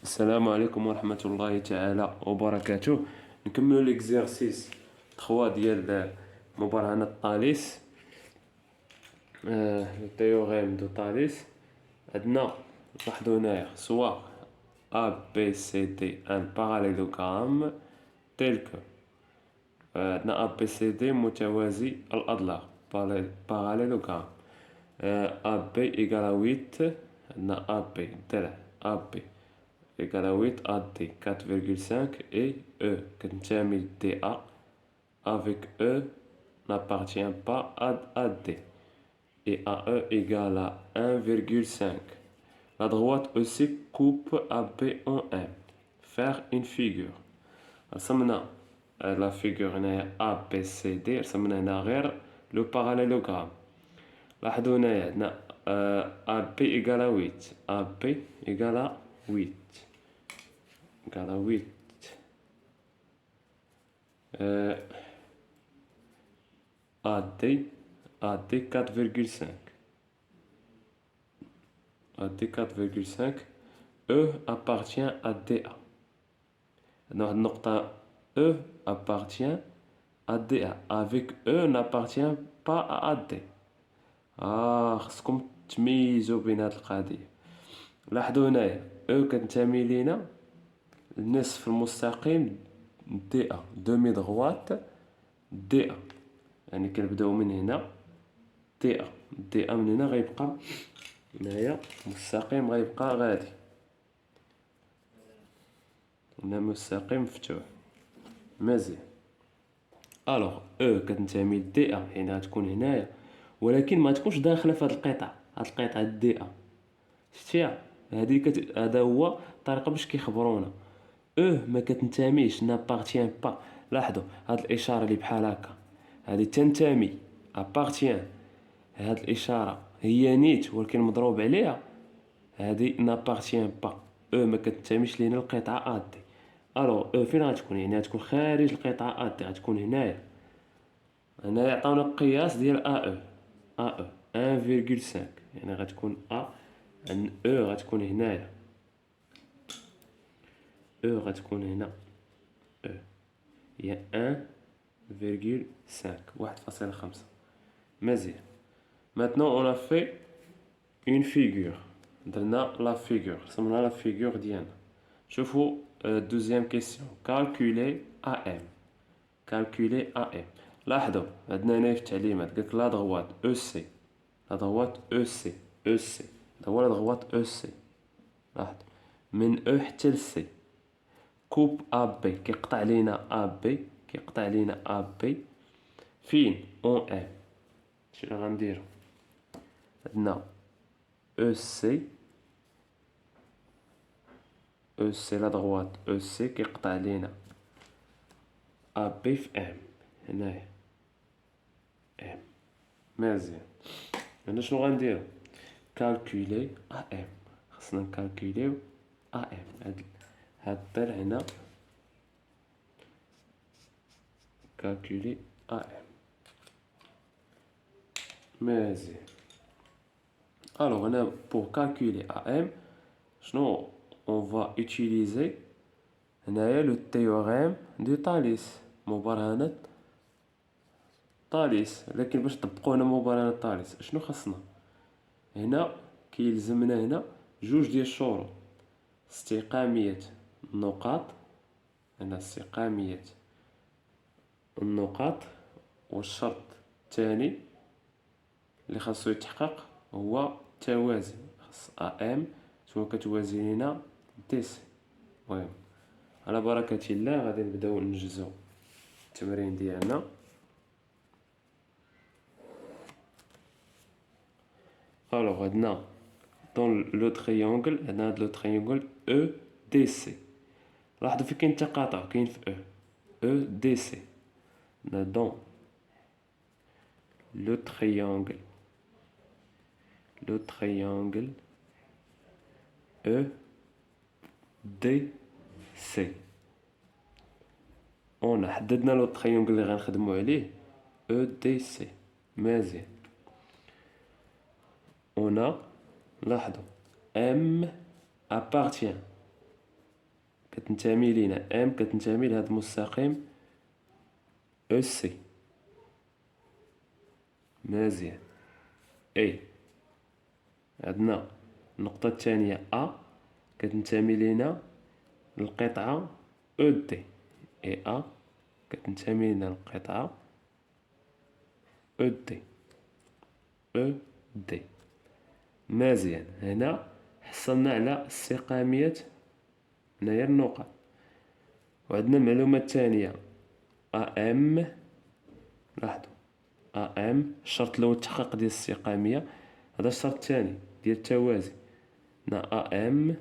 السلام عليكم ورحمة الله تعالى وبركاته. نكملوا ليكزيرسيس 3 ديال مبرهنة طاليس، لو تيوريم دو طاليس. عندنا لاحظوا هنايا سوا A B C D un parallélogramme tel que عندنا A B C D متوازي الأضلاع parallélogramme. A B égale à 8. عندنا A B درع A B égale à 8, AD 4,5 et E كتنتمي ل DA avec E n'appartient pas à AD et AE égale à 1,5. La droite aussi coupe AB en M. Faire une figure. رسمنا la figure هنايا ABCD، رسمنا هنا غير لو parallélogramme. لاحظوا هنايا عندنا AB égale à 8 AB égale à 8 égale à 8. AD 4,5 AD 4,5. E appartient à DA. Donc النقطة E appartient à DA avec E n'appartient pas à AD. خصكم تميزوا بين هاد القضية. لاحظوا هنايا E كتنتمي لينا النصف المستقيم دي ا دومي دغوات دي ا، يعني كنبداو من هنا دي ا دي ا من هنا غيبقى هنايا مستقيم، غيبقى غادي هنا مستقيم مفتوح مزيان. الوغ او كتنتمي لدي ا يعني غتكون هنايا، ولكن ما تكونش داخله في هاد القطعه، هاد القطعه دي ا شتيها هادي هذا هو الطريقه باش كيخبرونا. او ما كتنتميش نابارتيان با. لاحظوا هاد الاشاره اللي بحال هكا هادي تنتمي ابارتيان، هاد الاشاره هي نيت ولكن مضروب عليها هادي نابارتيان با. او ما كتنتميش لينا القطعه ادي. الو او فين غتكون؟ يعني غتكون خارج القطعه ادي، غتكون هنايا. هنا يعطونا القياس ديال ا او 1,5، يعني غتكون ا عن او غتكون هنايا، او غتكون هنا او هي 1,5 مزيان. Maintenant on a fait une figure، درنا لا فيغور، رسمنا لا فيغور ديالنا. شوفوا دوزيام كيسيون، كالكولي ام كالكولي ام. لاحظوا عندنا هنا في التعليمات قالك لا دغوات او سي، لا دغوات او سي او سي، هذا هو لا دغوات او سي. لاحظوا من او حتى لسي كوب ا بي، كيقطع لينا ا بي، كيقطع لينا ا بي فين اون ام. شنو غنديرو؟ عندنا او سي، او سي لا دغوات او سي كيقطع لينا ا بي في ام هنايا ام. مزيان. هنا شنو غنديرو؟ كالكولي ا ام، خصنا نكالكوليو ا ام. هاد الضلع هنا كالكولي ا ام. مزيان. الوغ هنا بور كالكولي ا ام شنو on va utiliser هنايا لو تيوريم دو طاليس، مبرهنة طاليس. لكن باش نطبقو هنا مبرهنة طاليس شنو خصنا؟ هنا كيلزمنا هنا جوج ديال الشروط: استقامية النقاط، هنا استقامية النقاط، والشرط الثاني اللي خاصو يتحقق هو التوازي، خاص ام تكون كتوازي لينا دي سي. المهم على بركة الله غادي نبداو ننجزو التمرين ديالنا. الوغ عندنا دون لو تريونغل، عندنا هاد لو تريونغل او دي سي. لاحظوا فين كاين التقاطع، كاين في او دي سي. دون لو تريونغل او دي سي، اون حددنا لو تريونغل اللي غنخدمو عليه او دي سي. مزيان. اون لاحظوا ام appartient كتنتمي لينا، ام كتنتمي لهاد المستقيم او سي. مزيان. اي عندنا النقطة الثانية ا كتنتمي لينا القطعة او دي، اي ا كتنتمي لنا القطعة او دي، او دي. مزيان. هنا حصلنا على استقامية هنايا النقط. وعندنا المعلومة الثانية ام، لاحظوا ام الشرط الاول التحقق ديال الاستقامية، هذا الشرط الثاني ديال التوازي. هنا ام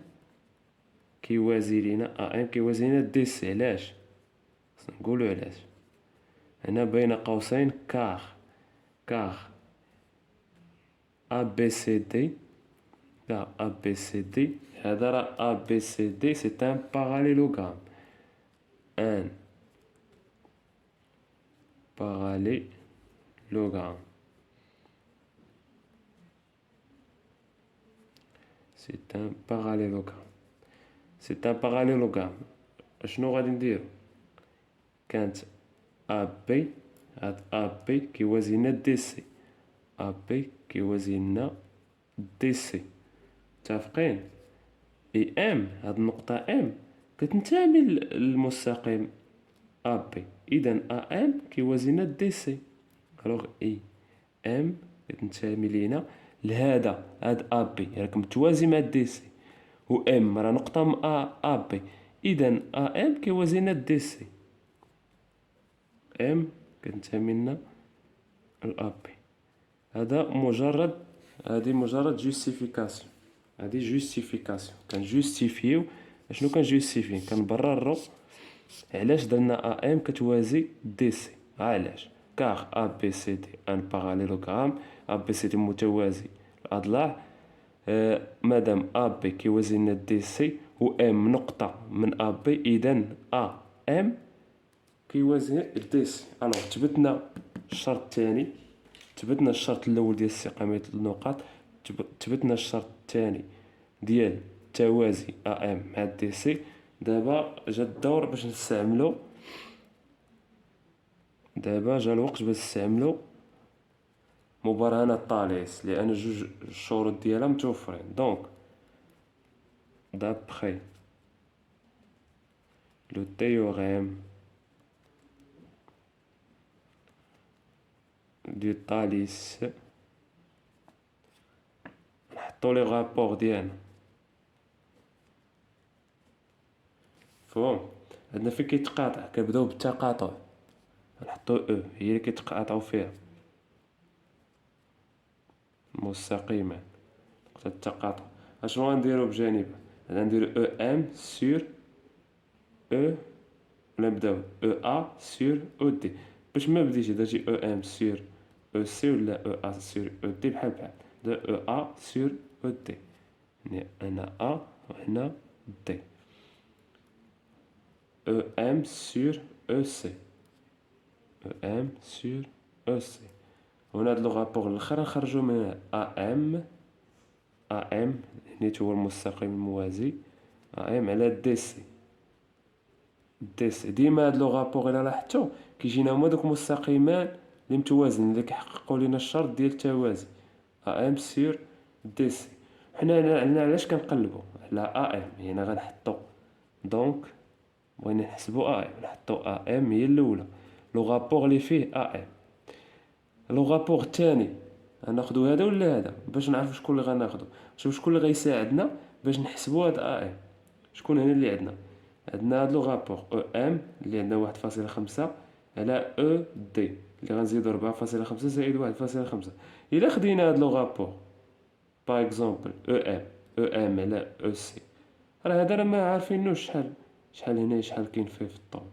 كيوازي لينا، ام كيوازي لينا دي سي. علاش؟ خصنا نقولو علاش. هنا بين قوسين كار ا بي سي دي، كار ا بي سي دي، هذا راه ا بي سي دي سي ان باراليلوغرام، ان باراليلوغرام، سي ان باراليلوغرام، سي ان باراليلوغرام. شنو غادي نديرو؟ كانت ا بي، هاد ا بي كيوازي لنا دي سي، ا بي كيوازي لنا دي سي، متفقين؟ اي ام، هاد النقطة ام كتنتمي للمستقيم ا بي، اذا ا ام كيوازي لنا دي سي. الوغ اي ام كتنتمي لينا لهذا، هاد ا بي راك متوازي مع دي سي، و ام راه نقطة من ا بي، اذا ا ام كيوازي لنا دي سي، ام كتنتمي لنا الأ بي. هذا مجرد، هذه مجرد جوستيفيكاسيون، هذه جوستيفيكاسيون كنجوستيفيو. شنو كنجوستيفي؟ كنبررو علاش درنا ا ام كتوازي دي سي. علاش؟ كار ا بي سي دي ان باراليلوغرام، ا بي سي دي متوازي الاضلاع. مادام ا بي كيوازي لنا دي سي و ام نقطة من ا بي، اذا ا ام كيوازي دي سي. الوغ تبتنا الشرط الثاني، تبتنا الشرط الاول ديال استقامية النقاط، تبتنا الشرط الثاني ديال توازي ا ام مع دي سي. دابا جا الدور باش نستعملو، دابا جا الوقت باش نستعملو مبرهنة طاليس، لان جوج الشروط ديالها متوفرين. دونك دابخي لو تيوريم دو طاليس، نحطو لي غابور ديالنا. فهم؟ عندنا فين كيتقاطع، كنبداو بالتقاطع، نحطو او هي اللي كيتقاطعو فيها مستقيما، نقطة التقاطع. اشنو غنديرو بجانبها؟ غنديرو او ام سور او، ولا نبداو او ا سور او دي. باش ما بديتي درتي او ام سور او سي ولا او ا سور او دي بحال بحال، دا او ا سور او دي، يعني هنا ا وهنا دي، او ام سور او سي، او ام سور او سي. هنا هاد لو غابور الاخر نخرجو من ا ام، ا ام نيت هو المستقيم الموازي، ا ام على دي سي. دي سي ديما هاد لو غابور الا لاحظتو كيجينا هما دوك مستقيمان اللي متوازنين اللي كيحققوا لينا الشرط ديال التوازي، ا ام سور دي سي. حنا عندنا علاش كنقلبوا على ا ام؟ هنا غنحطو، دونك بغينا نحسبوا ا ام، نحطو ا ام هي الاولى، لو غابور اللي فيه ا ام. لو غابور الثاني غناخدو هذا ولا هذا باش نعرفو شكون اللي غناخدو. شوف شكون اللي غيساعدنا باش نحسبوا هاد ا ام. شكون هنا اللي عندنا هاد لو غابور او ام اللي عندنا 1.5 على او دي اللي غنزيدو 4.5 زائد 1.5. الا خدينا هاد لو غابور باغ اكزومبل او ام، او ام على او سي، راه هذا راه ما عارفينوش شحال هنا شحال كاين فيه في الطول.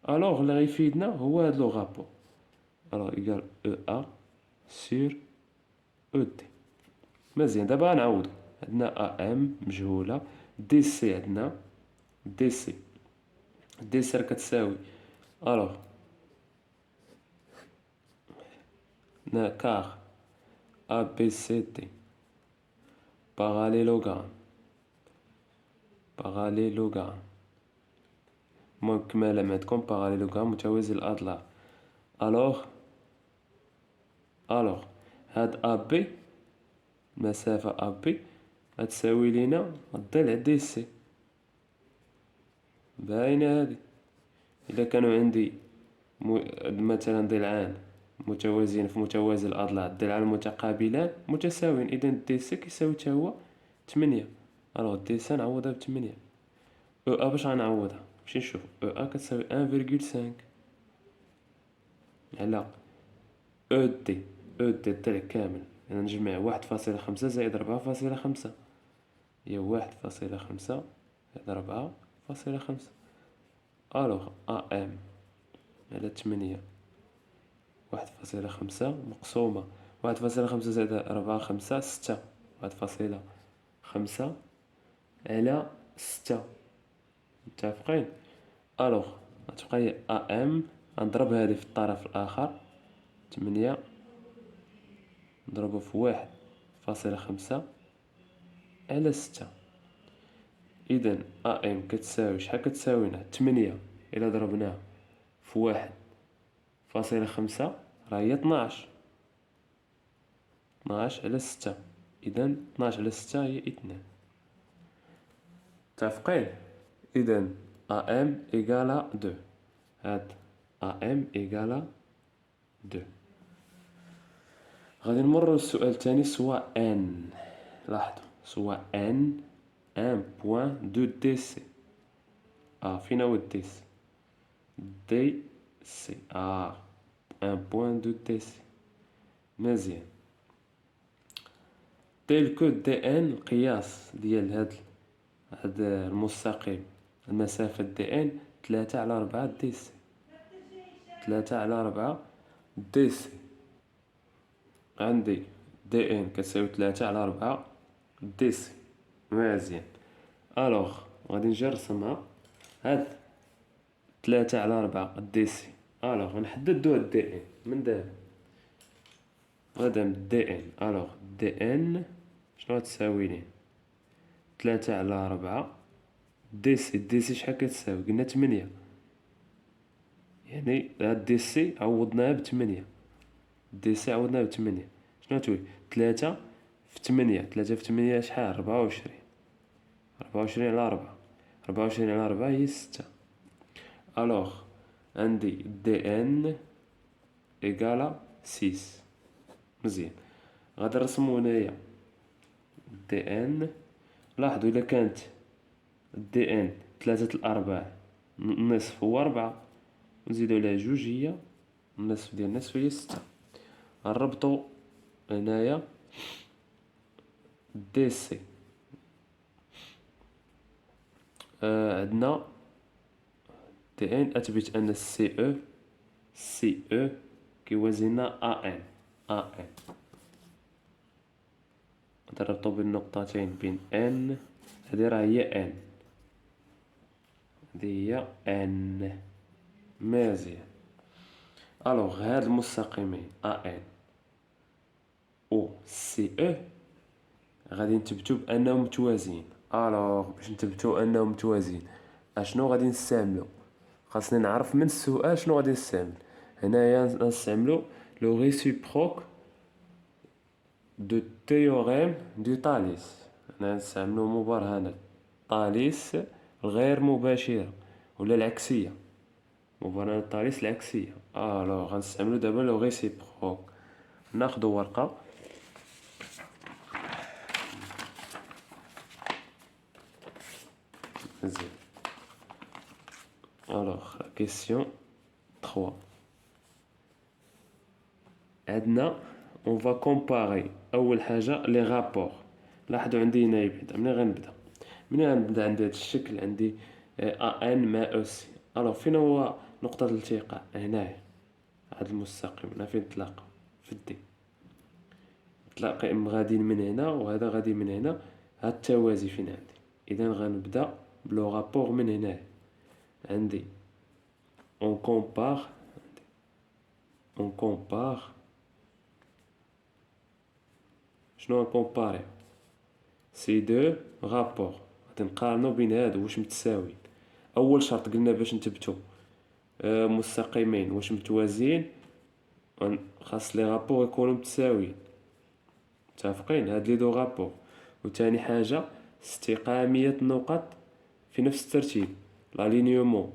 الوغ اللي غيفيدنا هو هاد لو غابور. الوغ ايكال او ا سور او دي. مزيان. دابا غنعوضو، عندنا ا ام مجهولة، دي سي عندنا دي سي، دي سي راه كتساوي، الوغ عندنا كار ا بي سي دي باراليلوغرام، باراليلوغرام المهم كما عندكم باراليلوغرام متوازي الأضلاع. ألوغ هاد أ بي، المسافة أ بي غتساوي لينا الضلع دي سي. باينة هادي. إلا كانوا عندي مثلا ضلعان متوازيين في متوازي الأضلاع، الضلعان المتقابلان متساويين، إذا دي سي كيساوي تا هو 8. ألوغ دي سي نعوضها ب8. أو أ باش غنعوضها؟ نمشي نشوف. أو أ كتساوي 1,5 على أو دي. أو دي الضلع كامل، يعني نجمع 1.5 زائد 4.5 هي 1.5 زائد 4.5. ألوغ أ إم على 8 1.5 مقسومة 1.5 زائد 4.5 6. 1.5 على 6. متفقين؟ ألوغ غتبقى هي أ إم، غنضرب هادي في الطرف الآخر 8 نضربو في 1.5 على 6. إذن أ إم كتساوي شحال؟ كتساوينا 8 إلا ضربناها في 1.5 راه هي 12 على 6. إذن 12 على 6 هي 2. متفقين؟ إذن أ إم إيكالا 2. هاد أ إم إيكالا 2. غادي نمرو للسؤال الثاني. سوا ان، لاحظوا سوا ان 1.2 دي سي. فين هو دي سي؟ دي سي 1.2 دي سي. مزيان. تيل كو دي ان قياس ديال هاد المستقيم، المسافة دي ان 3/4 دي سي. 3/4 دي سي. عندي دي ان كتساوي 3/4 دي سي. مزيان. الوغ غادي نجي نرسمها. هاد 3/4 دي سي. الوغ نحددو هاد دي ان من دابا. مادام دي ان، الوغ دي ان شنو غتساوي ليه؟ 3/4 دي سي. دي سي شحال كتساوي؟ قلنا 8، يعني هاد دي سي عوضناها ب8. دي سي عوضناها ب8 شنو تولي؟ 3 في 8. 3 في 8 شحال؟ 24. 24 على 4. 24 على 4 هي 6. الوغ عندي دي ان إيكالا 6. مزيان. غادي نرسمو هنايا دي ان. لاحظوا إلا كانت دي ان 3/4 النصف هو 4، نزيدو عليها 2 هي النصف ديال النصف هي 6. غنربطو هنايا دي سي. عندنا دي ان أثبت أن سي او كيوازينا أ ان. نربطو بين النقطتين بين ان. هادي راه هي ان، هادي هي ان. مزيان. الوغ هاد المستقيمين أ ان و سي او غادي نثبتو بأنهم متوازيين. الوغ باش نثبتو أنهم متوازيين اشنو غادي نستعملو؟ خاصني نعرف من السؤال شنو غادي نستعمل. هنايا نستعملو لو ريسيبروك دو تيوريم دو طاليس. هنا نستعملو مبرهنة طاليس الغير مباشرة ولا العكسية. مبرهنة طاليس العكسية. الوغ غنستعملو دابا لو ريسيبروك. ناخدو ورقة. مزيان. الوغ كيسيون 3. عندنا on va comparer اول حاجه لي رابور. لاحظوا عندي هنا بعدا منين غنبدا عندي هذا الشكل. عندي ا ان مع او سي. الوغ فين هو نقطه الالتقاء؟ هنايا هاد المستقيم هنا فين تلاقى في الدي. تلاقي غاديين من هنا وهذا غادي من هنا. هاد التوازي فين عندي؟ اذا غنبدا بلو رابور من هنا. عندي on compare شنو نكومباري؟ سي دو رابور. غادي نقارنو بين هادو واش متساويين. اول شرط قلنا باش نثبتوا مستقيمين واش متوازيين، خاص لي رابور يكونوا متساويين، متفقين؟ هاد لي دو رابور. وثاني حاجه استقاميه النقط في نفس الترتيب، l'alignement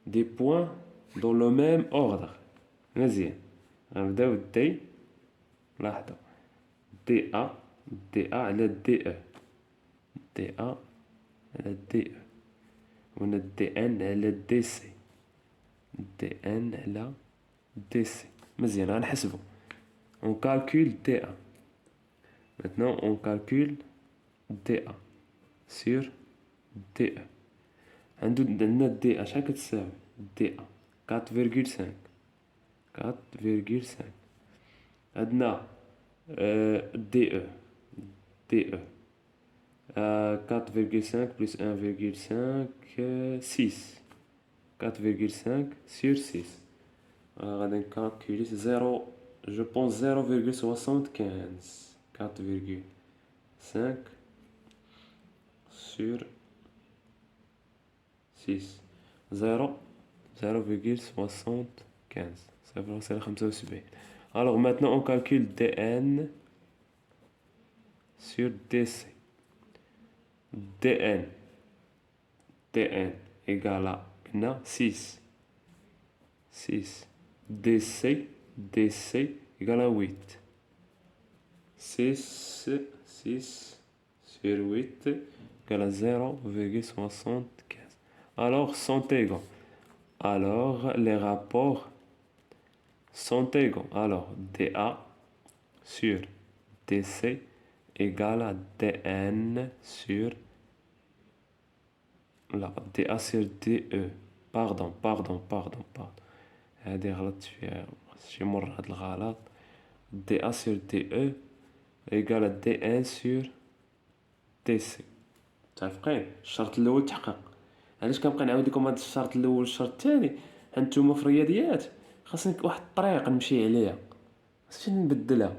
des points dans le même ordre. مزيان، غنبداو دي، لاحظوا دي ا، دي ا على دي او، دي ا على دي او، وهنا دي ان على دي سي، دي ان على دي سي. مزيان، غنحسبو on calcule DA. Maintenant on calcule DA sur DE. عندنا DA شحال كتساوي؟ DA 4,5. 4,5. عندنا DE 4,5 plus 1,5 6. 4,5 sur 6. غادي نكالكولي 0. Je pense 0,75. 4,5 sur 6. 0,75. 0,75. Alors maintenant on calcule dn sur dc. dn égale à 6. 6. dc égale à 8. 6 sur 8 égale à 0,75. Alors sont égaux. Alors les rapports sont égaux. Alors DA sur DC égale à DN sur là, DA sur DE. Pardon. هذه غلطت فيها شي مرة هاد الغلط. DA sur DE égale à DN sur DC. متفقين؟ الشرط الأول تحقق. علاش كنبقى نعاود لكم هاد الشرط الأول والشرط الثاني؟ هانتوما في الرياضيات خاصني واحد الطريقة نمشي عليها، خاصني نبدلها.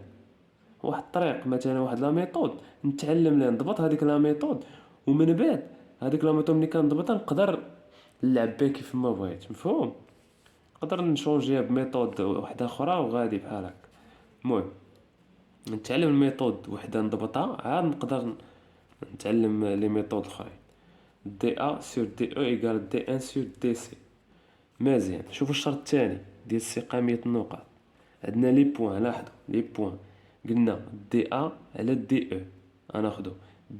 واحد الطريق مثلا، واحد لا ميثود نتعلم ليها، نضبط هذيك لا ميثود، ومن بعد هذيك لا ميثود ملي كنضبطها نقدر نلعب بها كيف ما بغيت. مفهوم؟ نقدر نشونجيها بميثود واحده اخرى وغادي بحال هكا. المهم نتعلم الميثود وحده نضبطها، عاد نقدر نتعلم لي ميثود اخرين. دي ا سور دي او ايكال دي ان سور دي سي. مزيان، شوفوا الشرط الثاني ديال استقاميه النقط. عندنا لي بوين، لاحظوا لي بوين قلنا دي ا على دي او، غناخدو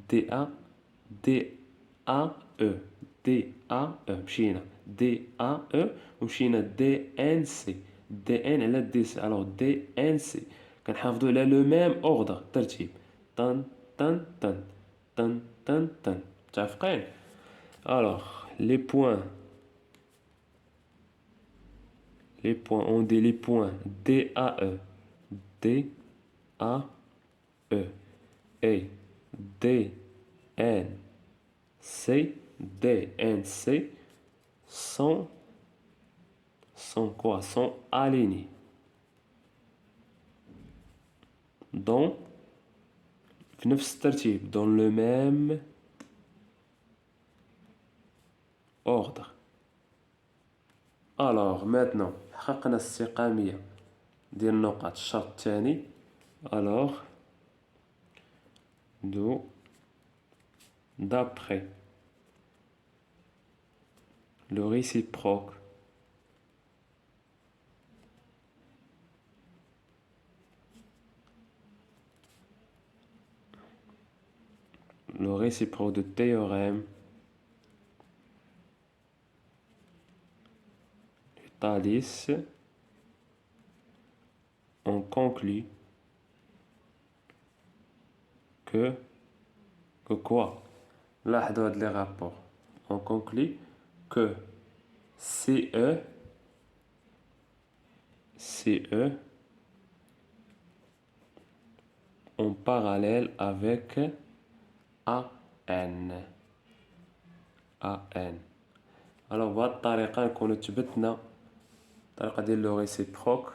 دي ا دي ا او، دي ا او مشينا دي ا او ومشينا دي ان سي، دي ان على دي سي. الوغ دي ان سي كنحافظوا على لو ميم اوردر، ترتيب طن طن طن طن طن طن. متفقين؟ الوغ لي بوين on dit les points DAE, DAE et DNC sont quoi? Sont alignés dans في نفس الترتيب، dans le même ordre. Alors maintenant حققنا الاستقامية ديال النقط، الشرط الثاني. alors d'après le réciproque de théorème de Thalès, on conclut que quoi? لاحظوا هاد لي رابور. on conclut que CE en parallèle avec AN. alors بهاد الطريقة نكونو تبتنا الطريقة ديال لو ريسيبروك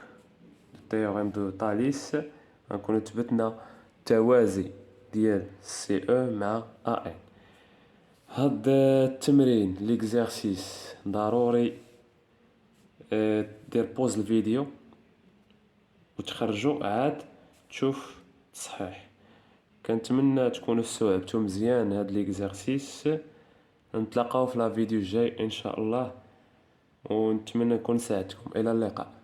دو تيوريم دو تاليس، غنكونو تبتنا التوازي ديال CE مع AN. هاد التمرين ليكزارسيس ضروري دير بوز الفيديو وتخرجو عاد تشوف التصحيح. كنتمنى تكونوا استوعبتوا مزيان هاد ليكزارسيس. نتلاقاو في لا فيديو الجاي ان شاء الله، ونتمنى نكون ساعدتكم. الى اللقاء.